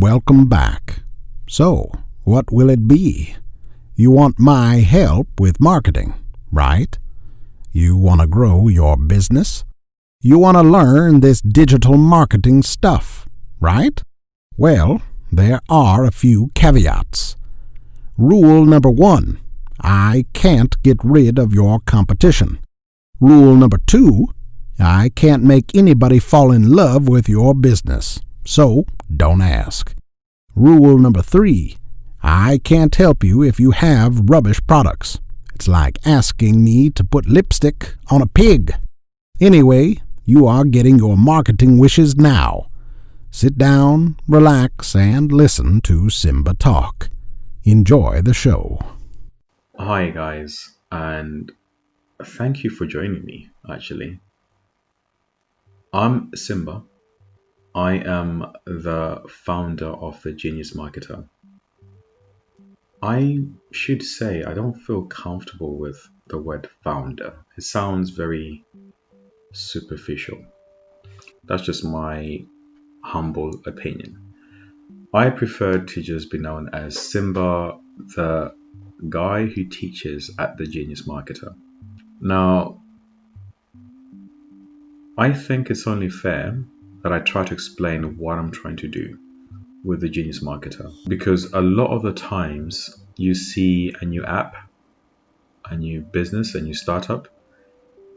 welcome back. So, what will it be? You want my help with marketing, right? You want to grow your business? You want to learn this digital marketing stuff, right? Well, there are a few caveats. Rule number 1, I can't get rid of your competition. Rule number 2, I can't make anybody fall in love with your business, so don't ask. Rule number 3, I can't help you if you have rubbish products. It's like asking me to put lipstick on a pig. Anyway, you are getting your marketing wishes now. Sit down, relax, and listen to Simba talk. Enjoy the show. Hi guys, and thank you for joining me, actually. I'm Simba. I am the founder of the Genius Marketer. I should say I don't feel comfortable with the word founder. It sounds very superficial. That's just my humble opinion. I prefer to just be known as Simba, the guy who teaches at the Genius Marketer. Now, I think it's only fair that I try to explain what I'm trying to do with the Genius Marketer, because a lot of the times you see a new app, a new business, a new startup,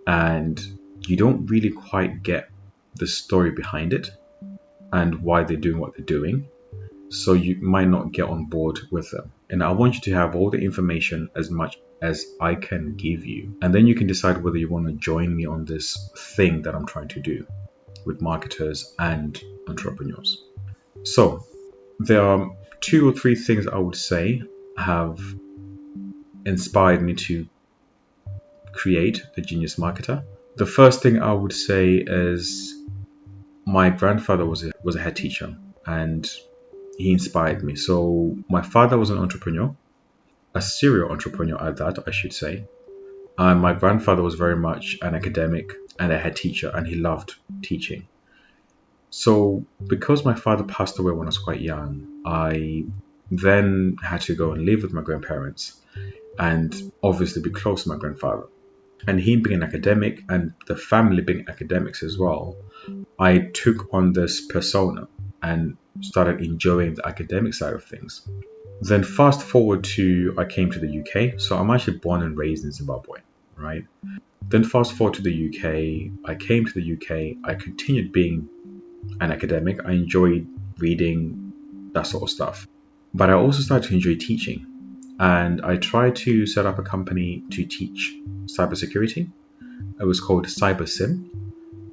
and you don't really quite get the story behind it and why they're doing what they're doing. So you might not get on board with them. And I want you to have all the information as much as I can give you. And then you can decide whether you want to join me on this thing that I'm trying to do with marketers and entrepreneurs. So there are 2 or 3 things I would say have inspired me to create the Genius Marketer. The first thing I would say is my grandfather was a head teacher, and he inspired me. So my father was an entrepreneur, a serial entrepreneur at that, I should say. And my grandfather was very much an academic and a head teacher, and he loved teaching. So because my father passed away when I was quite young, I then had to go and live with my grandparents and obviously be close to my grandfather. And him being an academic and the family being academics as well, I took on this persona and started enjoying the academic side of things. Then fast forward to I came to the UK. So I'm actually born and raised in Zimbabwe, right? Then fast forward to the UK. I came to the UK. I continued being an academic. I enjoyed reading, that sort of stuff. But I also started to enjoy teaching. And I tried to set up a company to teach cybersecurity. It was called CyberSim.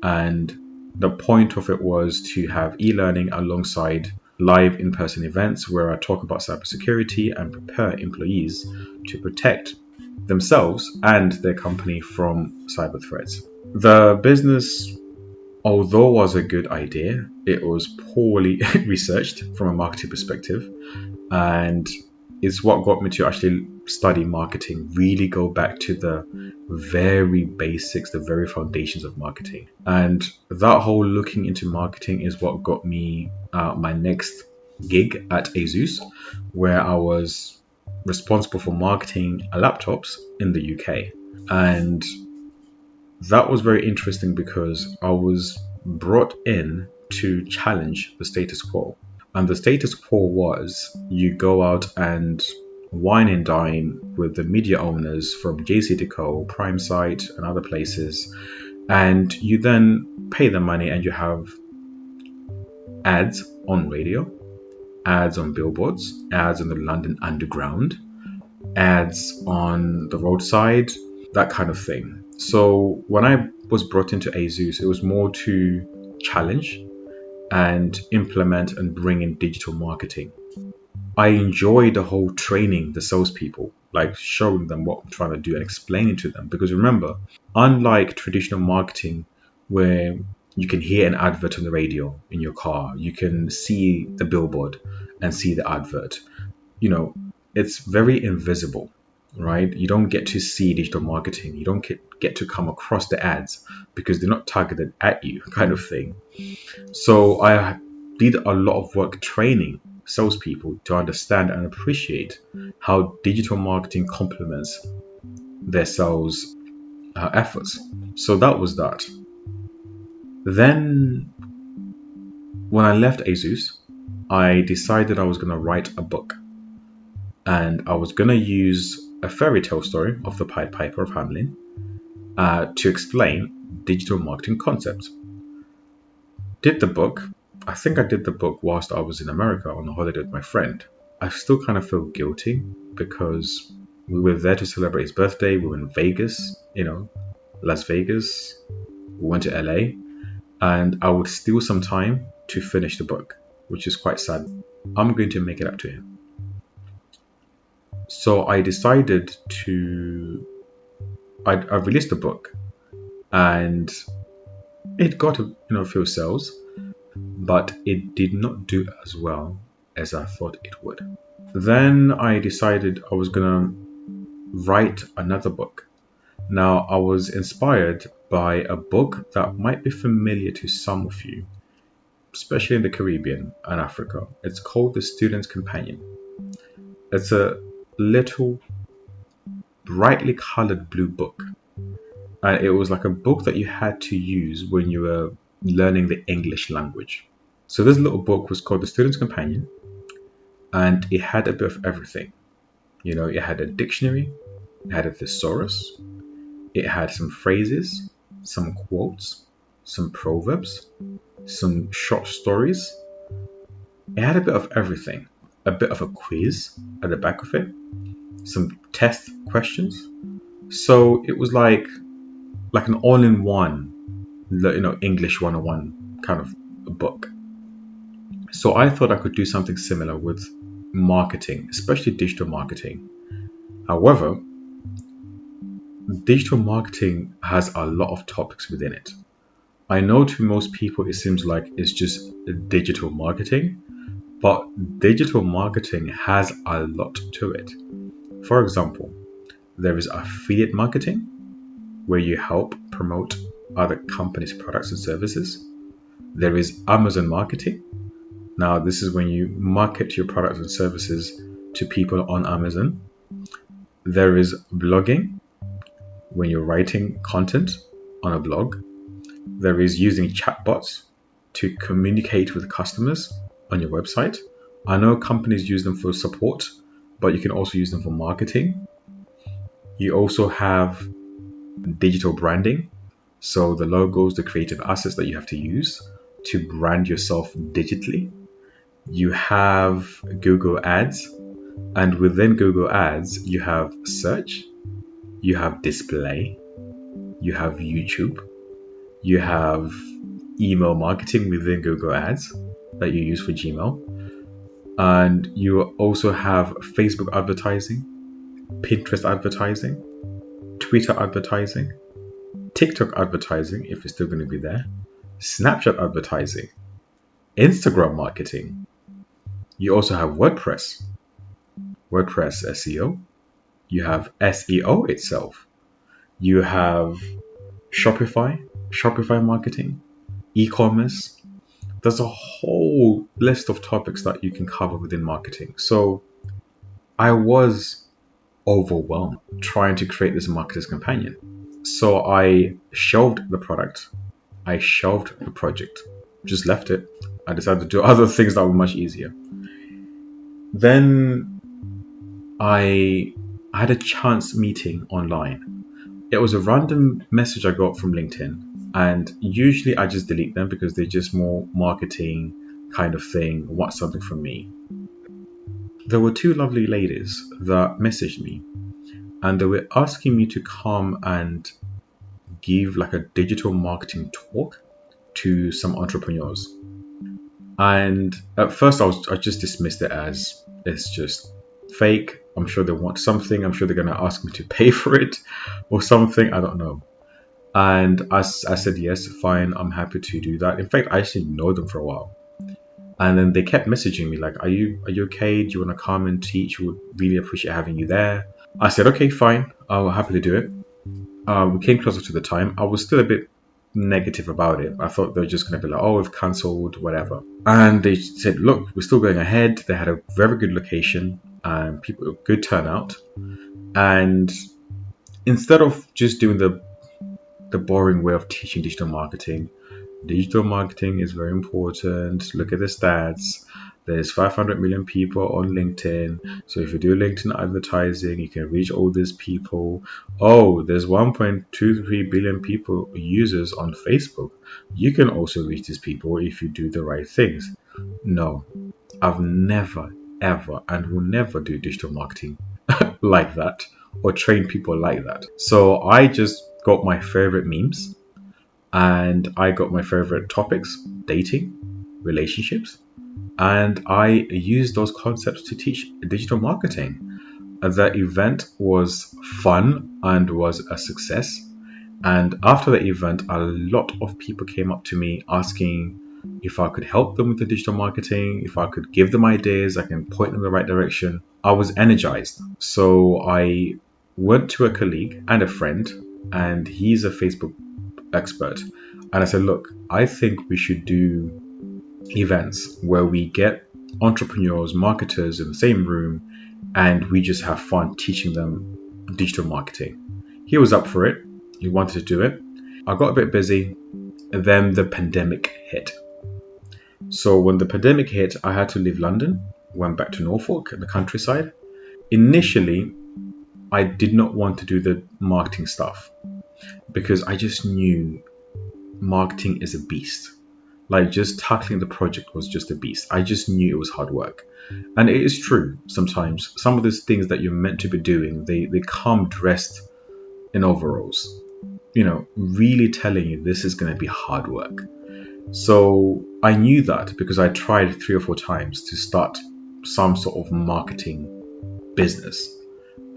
And the point of it was to have e-learning alongside live in-person events where I talk about cybersecurity and prepare employees to protect themselves and their company from cyber threats. The business, although was a good idea, it was poorly researched from a marketing perspective, and it's what got me to actually study marketing, really go back to the very basics, the very foundations of marketing. And that whole looking into marketing is what got me my next gig at ASUS, where I was responsible for marketing laptops in the UK. And that was very interesting because I was brought in to challenge the status quo. And the status quo was you go out and wine and dine with the media owners from JCDecaux, PrimeSite and other places, and you then pay them money and you have ads on radio, ads on billboards, ads on the London Underground, ads on the roadside, that kind of thing. So when I was brought into ASUS, it was more to challenge and implement and bring in digital marketing. I enjoy the whole training the salespeople, like showing them what I'm trying to do and explaining to them. Because remember, unlike traditional marketing where you can hear an advert on the radio in your car, you can see the billboard and see the advert, it's very invisible, right? You don't get to see digital marketing. You don't get to come across the ads because they're not targeted at you, kind of thing. So I did a lot of work training salespeople to understand and appreciate how digital marketing complements their sales efforts. So that was that. Then when I left ASUS, I decided I was going to write a book, and I was going to use a fairy tale story of the Pied Piper of Hamelin to explain digital marketing concepts. Did the book. I think I did the book whilst I was in America on a holiday with my friend. I still kind of feel guilty because we were there to celebrate his birthday. We were in Vegas, Las Vegas. We went to LA, and I would steal some time to finish the book, which is quite sad. I'm going to make it up to him. So I decided I released the book, and it got a few sales, but it did not do as well as I thought it would. Then I decided I was gonna write another book. Now, I was inspired by a book that might be familiar to some of you, especially in the Caribbean and Africa. It's called The Student's Companion. It's a little brightly colored blue book. And it was like a book that you had to use when you were learning the English language. So this little book was called The Student's Companion, and it had a bit of everything. It had a dictionary, it had a thesaurus, it had some phrases, some quotes, some proverbs, some short stories. It had a bit of everything. A bit of a quiz at the back of it, some test questions. So it was like an all-in-one, English 101 kind of book. So I thought I could do something similar with marketing, especially digital marketing. However, digital marketing has a lot of topics within it. I know to most people it seems like it's just digital marketing, but digital marketing has a lot to it. For example, there is affiliate marketing, where you help promote other companies' products and services. There is Amazon marketing. Now, this is when you market your products and services to people on Amazon. There is blogging, when you're writing content on a blog. There is using chatbots to communicate with customers on your website. I know companies use them for support, but you can also use them for marketing. You also have digital branding, so the logos, the creative assets that you have to use to brand yourself digitally. You have Google Ads, and within Google Ads you have search, you have display, you have YouTube, you have email marketing within Google Ads that you use for Gmail, and you also have Facebook advertising, Pinterest advertising, Twitter advertising, TikTok advertising, if it's still going to be there, Snapchat advertising, Instagram marketing. You also have WordPress SEO. You have SEO itself. You have Shopify marketing, e-commerce. There's a whole list of topics that you can cover within marketing. So I was overwhelmed trying to create this marketer's companion. So I shelved the product. I shelved the project. Just left it. I decided to do other things that were much easier. Then I had a chance meeting online. It was a random message I got from LinkedIn, and usually I just delete them because they're just more marketing kind of thing, want something from me. There were two lovely ladies that messaged me, and they were asking me to come and give like a digital marketing talk to some entrepreneurs. And at first I just dismissed it as it's just fake. I'm sure they want something. I'm sure they're going to ask me to pay for it or something. I don't know. And I said, yes, fine. I'm happy to do that. In fact, I actually know them for a while. And then they kept messaging me like, are you okay? Do you want to come and teach? We would really appreciate having you there. I said, okay, fine. I'll happily do it. We came closer to the time. I was still a bit negative about it. I thought they were just going to be like, oh, we've cancelled, whatever. And they said, look, we're still going ahead. They had a very good location and people, good turnout. And instead of just doing the boring way of teaching digital marketing is very important. Look at the stats. There's 500 million people on LinkedIn. So if you do LinkedIn advertising, you can reach all these people. Oh, there's 1.23 billion people users on Facebook. You can also reach these people if you do the right things. No, I've never, ever, and will never do digital marketing like that or train people like that. So I just got my favorite memes and I got my favorite topics, dating, relationships, and I used those concepts to teach digital marketing. The event was fun and was a success. And after the event, a lot of people came up to me asking if I could help them with the digital marketing, if I could give them ideas, I can point them in the right direction. I was energized. So I went to a colleague and a friend, and he's a Facebook expert. And I said, look, I think we should do events where we get entrepreneurs, marketers in the same room, and we just have fun teaching them digital marketing. He was up for it. He wanted to do it. I got a bit busy, and then the pandemic hit. So when the pandemic hit, I had to leave London, went back to Norfolk in the countryside. Initially, I did not want to do the marketing stuff because I just knew marketing is a beast. Like, just tackling the project was just a beast. I just knew it was hard work. And it is true sometimes. Some of these things that you're meant to be doing, they come dressed in overalls, really telling you this is going to be hard work. So I knew that because I tried 3 or 4 times to start some sort of marketing business.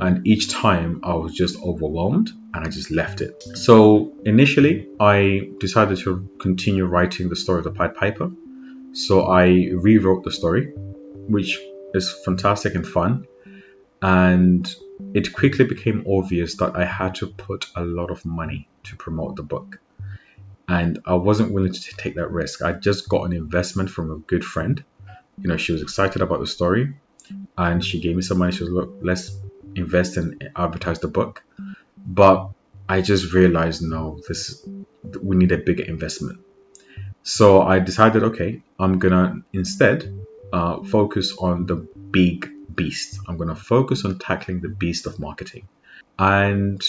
And each time I was just overwhelmed and I just left it. So initially I decided to continue writing the story of the Pied Piper. So I rewrote the story, which is fantastic and fun. And it quickly became obvious that I had to put a lot of money to promote the book. And I wasn't willing to take that risk. I just got an investment from a good friend. She was excited about the story and she gave me some money. She was, look, let's invest and advertise the book. But I just realized, no, we need a bigger investment. So I decided, okay, I'm gonna instead focus on the big beast. I'm gonna focus on tackling the beast of marketing. And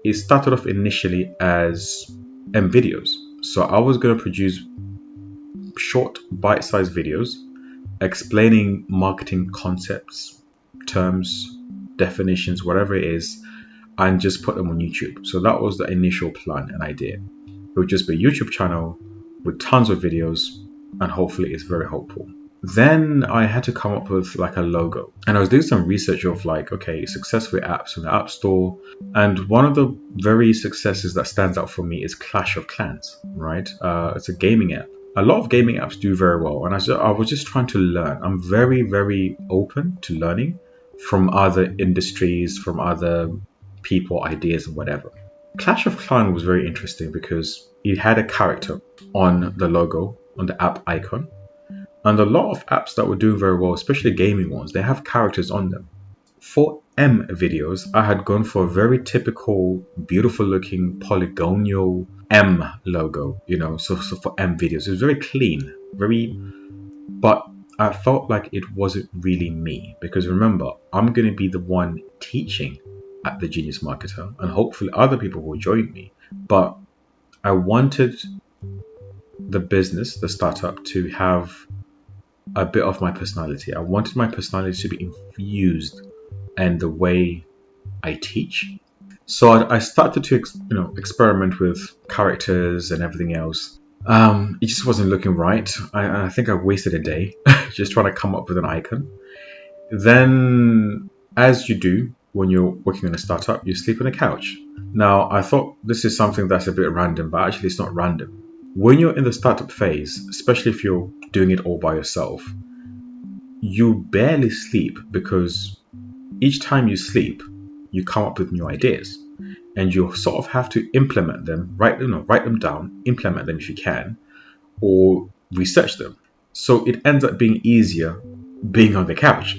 it started off initially as videos. So I was gonna produce short bite-sized videos explaining marketing concepts, terms, definitions, whatever it is, and just put them on YouTube. So that was the initial plan and idea. It would just be a YouTube channel with tons of videos, and hopefully it's very helpful. Then I had to come up with like a logo, and I was doing some research of like, okay, successful apps in the App Store, and one of the very successes that stands out for me is Clash of Clans, right? It's a gaming app. A lot of gaming apps do very well, and I was just trying to learn. I'm very, very open to learning from other industries, from other people, ideas, and whatever. Clash of Clans was very interesting because it had a character on the logo, on the app icon. And a lot of apps that were doing very well, especially gaming ones, they have characters on them. For videos, I had gone for a very typical, beautiful looking polygonal M logo, so for videos. It was very clean, but I felt like it wasn't really me, because remember, I'm going to be the one teaching at the Genius Marketer, and hopefully other people will join me. But I wanted the business, the startup, to have a bit of my personality. I wanted my personality to be infused in the way I teach. So I started to experiment with characters and everything else. It just wasn't looking right. I think I wasted a day just trying to come up with an icon. Then, as you do when you're working on a startup, you sleep on a couch. Now, I thought this is something that's a bit random, but actually it's not random. When you're in the startup phase, especially if you're doing it all by yourself, you barely sleep, because each time you sleep, you come up with new ideas. and you sort of have to implement them, write them down, implement them if you can, or research them. So it ends up being easier being on the couch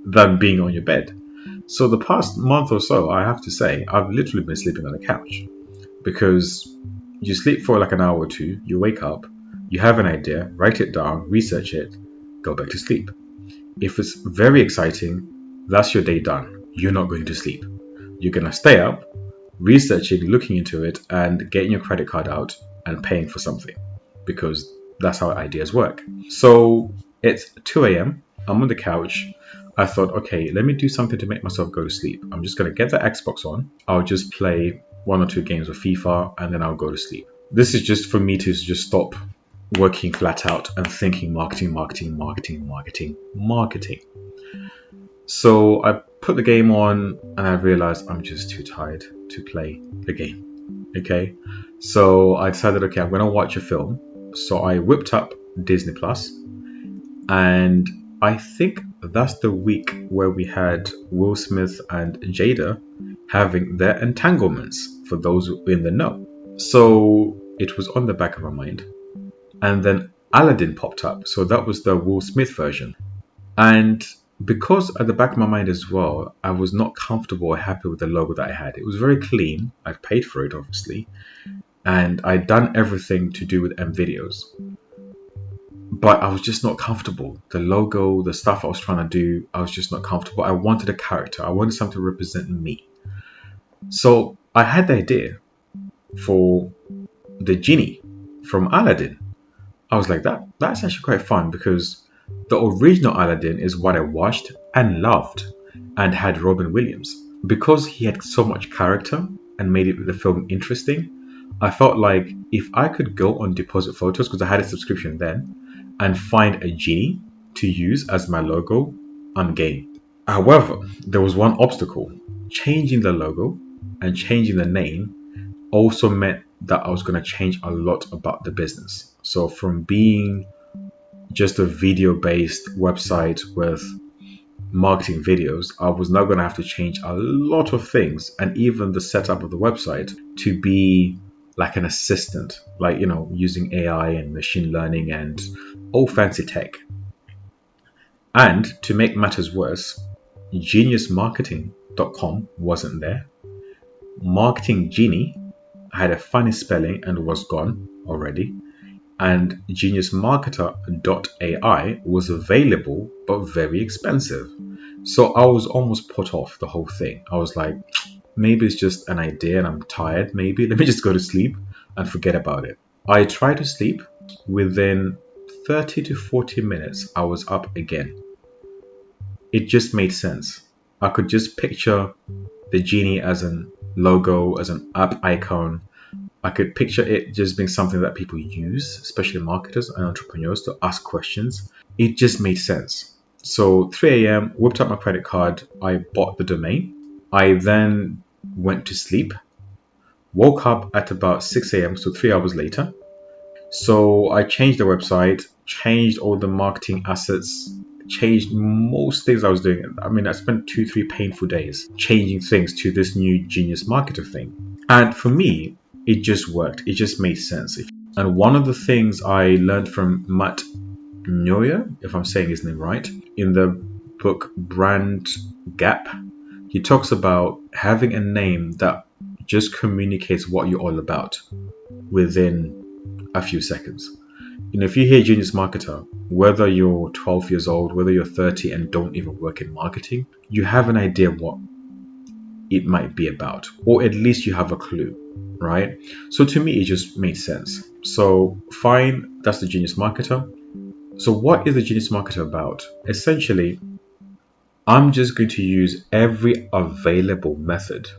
than being on your bed. So the past month or so, I have to say, I've literally been sleeping on the couch, because you sleep for like an hour or two, you wake up, you have an idea, write it down, research it, go back to sleep. If it's very exciting, that's your day done. You're not going to sleep. You're going to stay up, researching, looking into it, and getting your credit card out and paying for something, because that's how ideas work. So it's 2 a.m. I'm on the couch. I thought, okay, let me do something to make myself go to sleep. I'm just going to get the Xbox on. I'll just play 1 or 2 games of FIFA, and then I'll go to sleep. This is just for me to just stop working flat out and thinking marketing. So I put the game on, and I realized I'm just too tired to play the game. Okay, so I decided, okay, I'm going to watch a film. So I whipped up Disney Plus, and I think that's the week where we had Will Smith and Jada having their entanglements, for those in the know. So it was on the back of my mind. And then Aladdin popped up. So that was the Will Smith version. And because at the back of my mind as well, I was not comfortable or happy with the logo that I had. It was very clean. I'd paid for it, obviously. And I'd done everything to do with MVideos. But I was just not comfortable. The logo, the stuff I was trying to do, I was just not comfortable. I wanted a character. I wanted something to represent me. So I had the idea for the genie from Aladdin. I was like, that's actually quite fun, because the original Aladdin is what I watched and loved and had Robin Williams. Because he had so much character and made the film interesting, I felt like if I could go on Deposit Photos, because I had a subscription then, and find a genie to use as my logo, I'm game. However, there was one obstacle. Changing the logo and changing the name also meant that I was going to change a lot about the business. So from being just a video-based website with marketing videos, I was now going to have to change a lot of things, and even the setup of the website to be like an assistant, like, using AI and machine learning and all fancy tech. And to make matters worse, geniusmarketing.com wasn't there. Marketing Genie had a funny spelling and was gone already. And geniusmarketer.ai was available but very expensive. So I was almost put off the whole thing. I was like, maybe it's just an idea and I'm tired. Maybe let me just go to sleep and forget about it. I tried to sleep. Within 30 to 40 minutes, I was up again. It just made sense. I could just picture the genie as an logo, as an app icon. I could picture it just being something that people use, especially marketers and entrepreneurs, to ask questions. It just made sense. So 3 a.m., whipped up my credit card. I bought the domain. I then went to sleep, woke up at about 6 a.m., so 3 hours later. So I changed the website, changed all the marketing assets, changed most things I was doing. I mean, I spent 2-3 painful days changing things to this new Genius Marketer thing. And for me, it just worked. It just made sense. And one of the things I learned from Matt Neuer, if I'm saying his name right, in the book Brand Gap, he talks about having a name that just communicates what you're all about within a few seconds. If you hear Genius Marketer, whether you're 12 years old, whether you're 30 and don't even work in marketing, you have an idea what it might be about, or at least you have a clue, right? So to me, it just made sense. So fine, that's the Genius Marketer. So what is the Genius Marketer about? Essentially, I'm just going to use every available method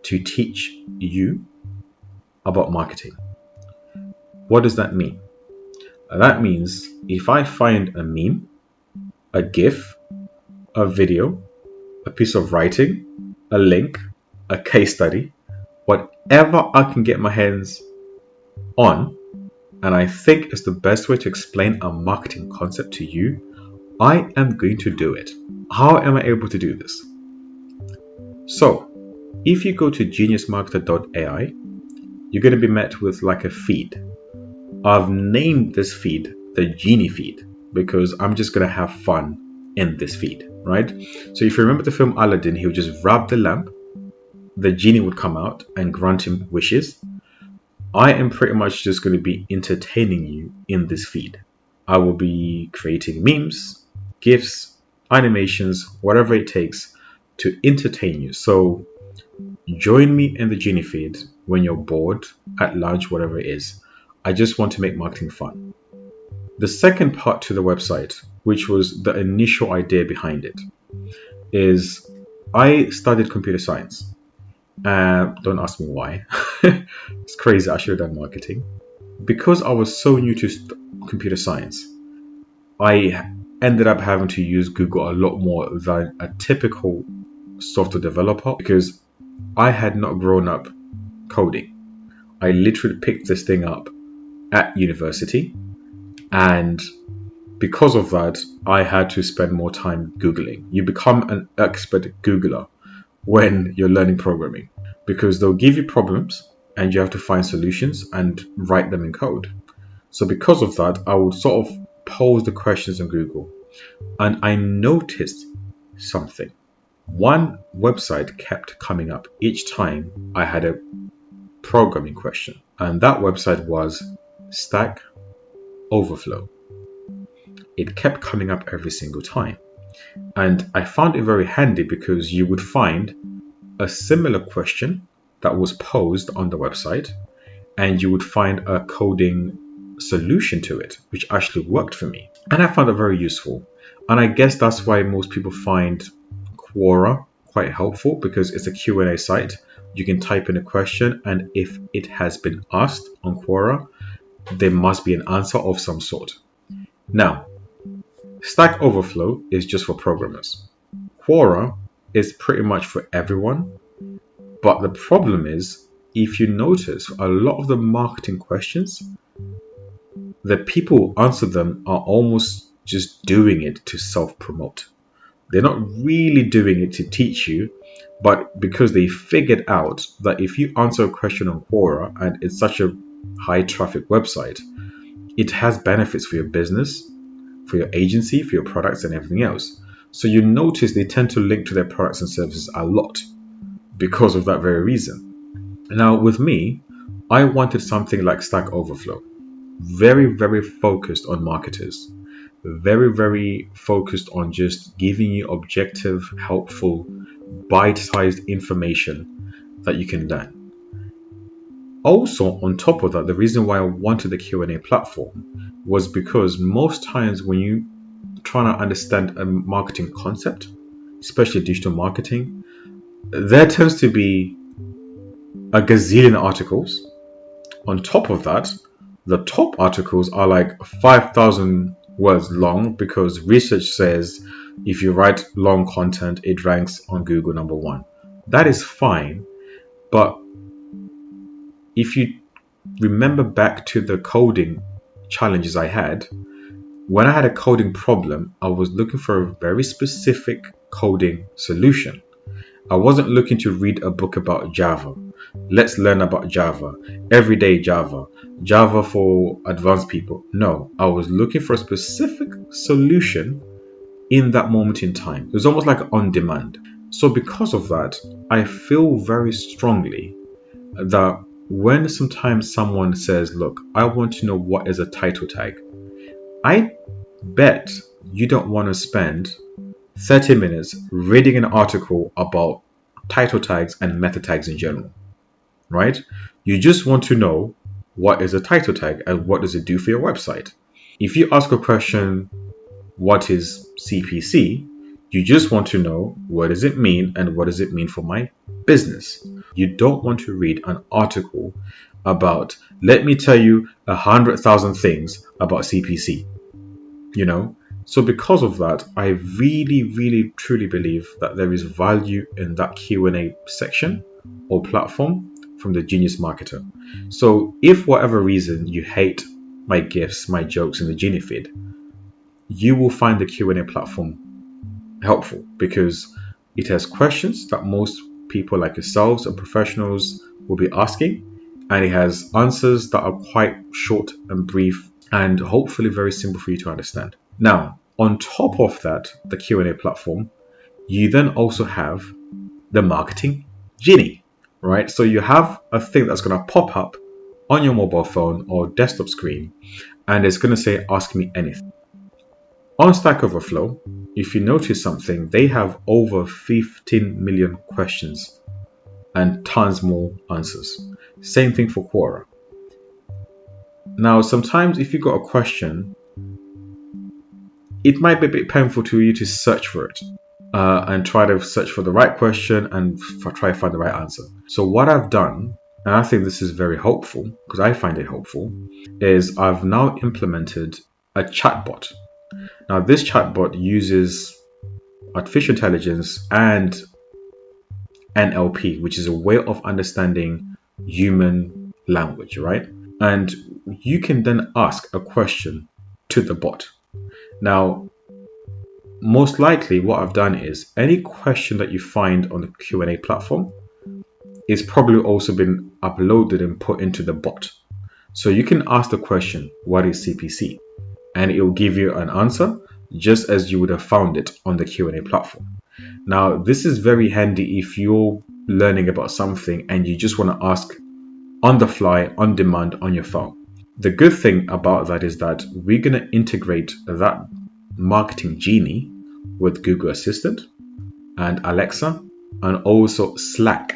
to teach you about marketing. What does that mean? That means if I find a meme, a GIF, a video, a piece of writing, a link, a case study, whatever I can get my hands on, and I think is the best way to explain a marketing concept to you, I am going to do it. How am I able to do this? So, If you go to geniusmarketer.ai, you're going to be met with like a feed. I've named this feed the Genie Feed because I'm just going to have fun in this feed, right? So if you remember the film Aladdin, he would just rub the lamp, the genie would come out and grant him wishes. I am pretty much just going to be entertaining you in this feed. I will be creating memes, GIFs, animations, whatever it takes to entertain you. So join me in the Genie Feed when you're bored, at lunch, whatever it is. I just want to make marketing fun. The second part to the website, which was the initial idea behind it, is I studied computer science. Don't ask me why. It's crazy. I should have done marketing. Because I was so new to computer science, I ended up having to use Google a lot more than a typical software developer because I had not grown up coding. I literally picked this thing up at university, and because of that, I had to spend more time Googling. You become an expert Googler when you're learning programming because they'll give you problems and you have to find solutions and write them in code. So because of that, I would sort of pose the questions on Google, and I noticed something. One website kept coming up each time I had a programming question, and that website was Stack Overflow. It kept coming up every single time, and I found it very handy because you would find a similar question that was posed on the website and you would find a coding solution to it, which actually worked for me, and I found it very useful. And I guess that's why most people find Quora quite helpful, because it's a Q&A site. You can type in a question, and if it has been asked on Quora, there must be an answer of some sort. Now, Stack Overflow is just for programmers. Quora is pretty much for everyone, but the problem is, if you notice, a lot of the marketing questions, the people who answer them are almost just doing it to self-promote. They're not really doing it to teach you, but because they figured out that if you answer a question on Quora and it's such a high traffic website, it has benefits for your business, for your agency, for your products and everything else. So you notice they tend to link to their products and services a lot because of that very reason. Now with me, I wanted something like Stack Overflow. Very, very focused on marketers. Very, very focused on just giving you objective, helpful, bite-sized information that you can learn. Also, on top of that, the reason why I wanted the Q&A platform was because most times when you trying to understand a marketing concept, especially digital marketing, there tends to be a gazillion articles. On top of that, the top articles are like 5,000 words long because research says if you write long content, it ranks on Google number 1. That is fine, but if you remember back to the coding challenges I had, when I had a coding problem, I was looking for a very specific coding solution. I wasn't looking to read a book about Java. Let's learn about Java. Everyday Java. Java for advanced people. No, I was looking for a specific solution in that moment in time. It was almost like on demand. So because of that, I feel very strongly that when sometimes someone says, look, I want to know what is a title tag, I bet you don't want to spend 30 minutes reading an article about title tags and meta tags in general, right? You just want to know what is a title tag and what does it do for your website. If you ask a question, what is CPC? You just want to know what does it mean and what does it mean for my business. You don't want to read an article about, let me tell you 100,000 things about CPC, you know? So because of that, I really, really, truly believe that there is value in that Q&A section or platform from the Genius Marketer. So if for whatever reason you hate my gifts, my jokes in the Genie Feed, you will find the Q&A platform helpful because it has questions that most people like yourselves or professionals will be asking, and it has answers that are quite short and brief and hopefully very simple for you to understand. Now, on top of that, the Q&A platform, you then also have the Marketing Genie, right? So you have a thing that's going to pop up on your mobile phone or desktop screen, and it's going to say, ask me anything. On Stack Overflow, if you notice something, they have over 15 million questions and tons more answers. Same thing for Quora. Now, sometimes if you got a question, it might be a bit painful to you to search for it and try to search for the right question and try to find the right answer. So what I've done, and I think this is very helpful because I find it helpful, is I've now implemented a chatbot. Now, this chatbot uses artificial intelligence and NLP, which is a way of understanding human language, right? And you can then ask a question to the bot. Now, most likely what I've done is any question that you find on the Q&A platform is probably also been uploaded and put into the bot. So you can ask the question, what is CPC? And it will give you an answer just as you would have found it on the Q&A platform. Now, this is very handy if you're learning about something and you just want to ask on the fly, on demand, on your phone. The good thing about that is that we're going to integrate that Marketing Genie with Google Assistant and Alexa and also Slack.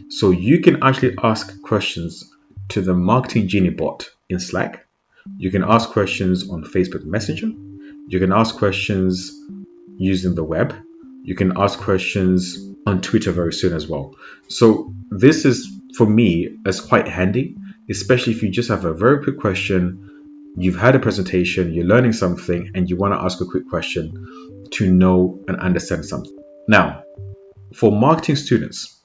So you can actually ask questions to the Marketing Genie bot in Slack. You can ask questions on Facebook Messenger. You can ask questions using the web. You can ask questions on Twitter very soon as well. So this is, for me, is quite handy, especially if you just have a very quick question, you've had a presentation, you're learning something, and you want to ask a quick question to know and understand something. Now, for marketing students,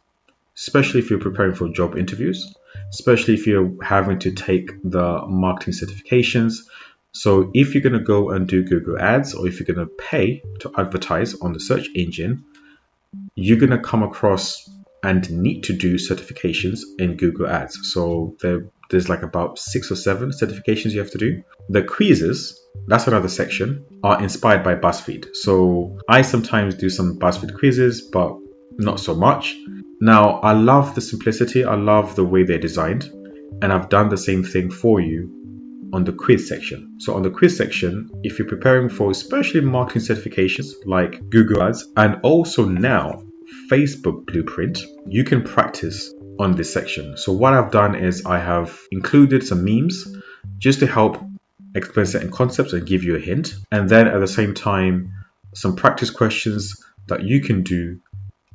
especially if you're preparing for job interviews, especially if you're having to take the marketing certifications. So if you're going to go and do Google Ads, or if you're going to pay to advertise on the search engine, you're going to come across and need to do certifications in Google Ads. So there's like about 6 or 7 certifications you have to do. The quizzes, that's another section, are inspired by BuzzFeed. So I sometimes do some BuzzFeed quizzes, but not so much. Now, I love the simplicity. I love the way they're designed. And I've done the same thing for you on the quiz section. So on the quiz section, if you're preparing for especially marketing certifications like Google Ads and also now Facebook Blueprint, you can practice on this section. So what I've done is I have included some memes just to help explain certain concepts and give you a hint. And then at the same time, some practice questions that you can do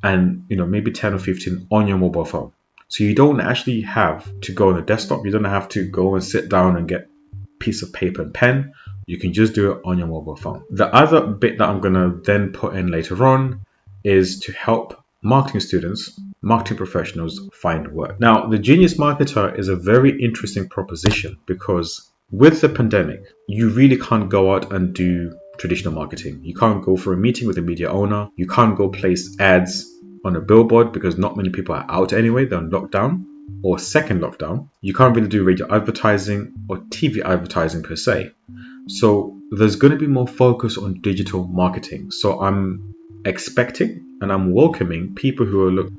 and maybe 10 or 15 on your mobile phone. So you don't actually have to go on the desktop. You don't have to go and sit down and get piece of paper and pen. You can just do it on your mobile phone. The other bit that I'm going to then put in later on is to help marketing students, marketing professionals find work. Now, the Genius Marketer is a very interesting proposition because with the pandemic, you really can't go out and do traditional marketing. You can't go for a meeting with a media owner. You can't go place ads on a billboard because not many people are out anyway. They're on lockdown or second lockdown. You can't really do radio advertising or TV advertising per se. So there's going to be more focus on digital marketing. So I'm expecting and I'm welcoming people who are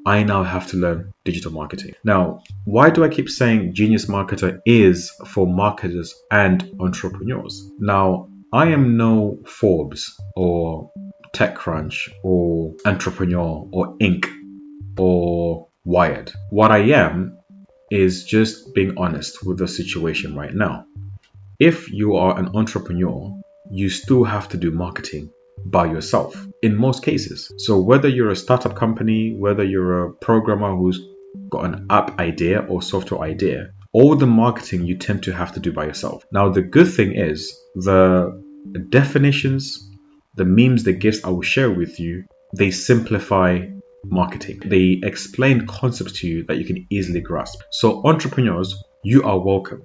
I now have to learn digital marketing. Now, why do I keep saying Genius Marketer is for marketers and entrepreneurs? Now, I am no Forbes or TechCrunch or Entrepreneur or Inc. or Wired. What I am is just being honest with the situation right now. If you are an entrepreneur, you still have to do marketing by yourself in most cases. So whether you're a startup company, whether you're a programmer who's got an app idea or software idea, all the marketing you tend to have to do by yourself. Now, the good thing is the definitions, the memes, the gifts I will share with you, they simplify marketing. They explain concepts to you that you can easily grasp. So entrepreneurs, you are welcome.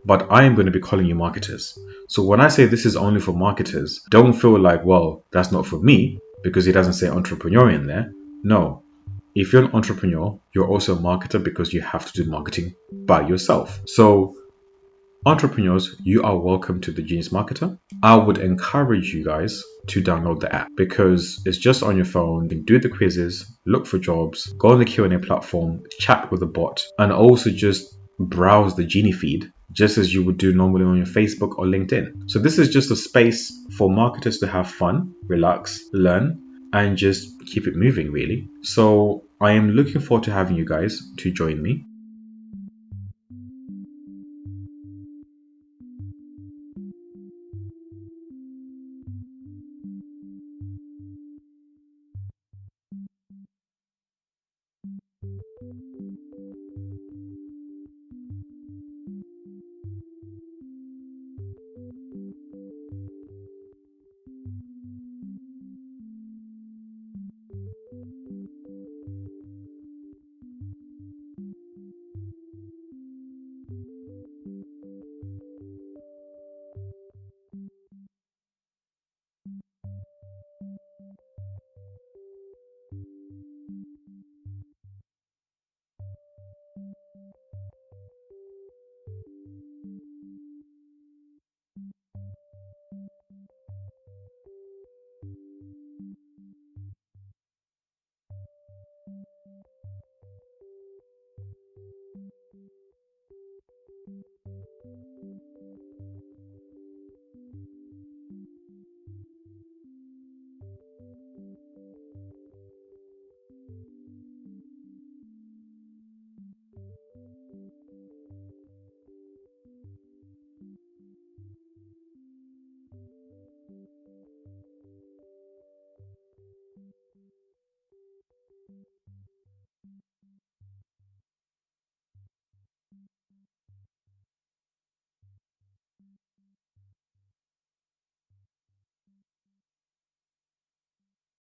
But I am going to be calling you marketers. So when I say this is only for marketers, don't feel like, well, that's not for me because it doesn't say entrepreneur in there. No, if you're an entrepreneur, you're also a marketer because you have to do marketing by yourself. So entrepreneurs, you are welcome to the Genius Marketer. I would encourage you guys to download the app because it's just on your phone. You can do the quizzes, look for jobs, go on the Q&A platform, chat with a bot, and also just browse the Genie Feed just as you would do normally on your Facebook or LinkedIn. So this is just a space for marketers to have fun, relax, learn, and just keep it moving really. So I am looking forward to having you guys to join me.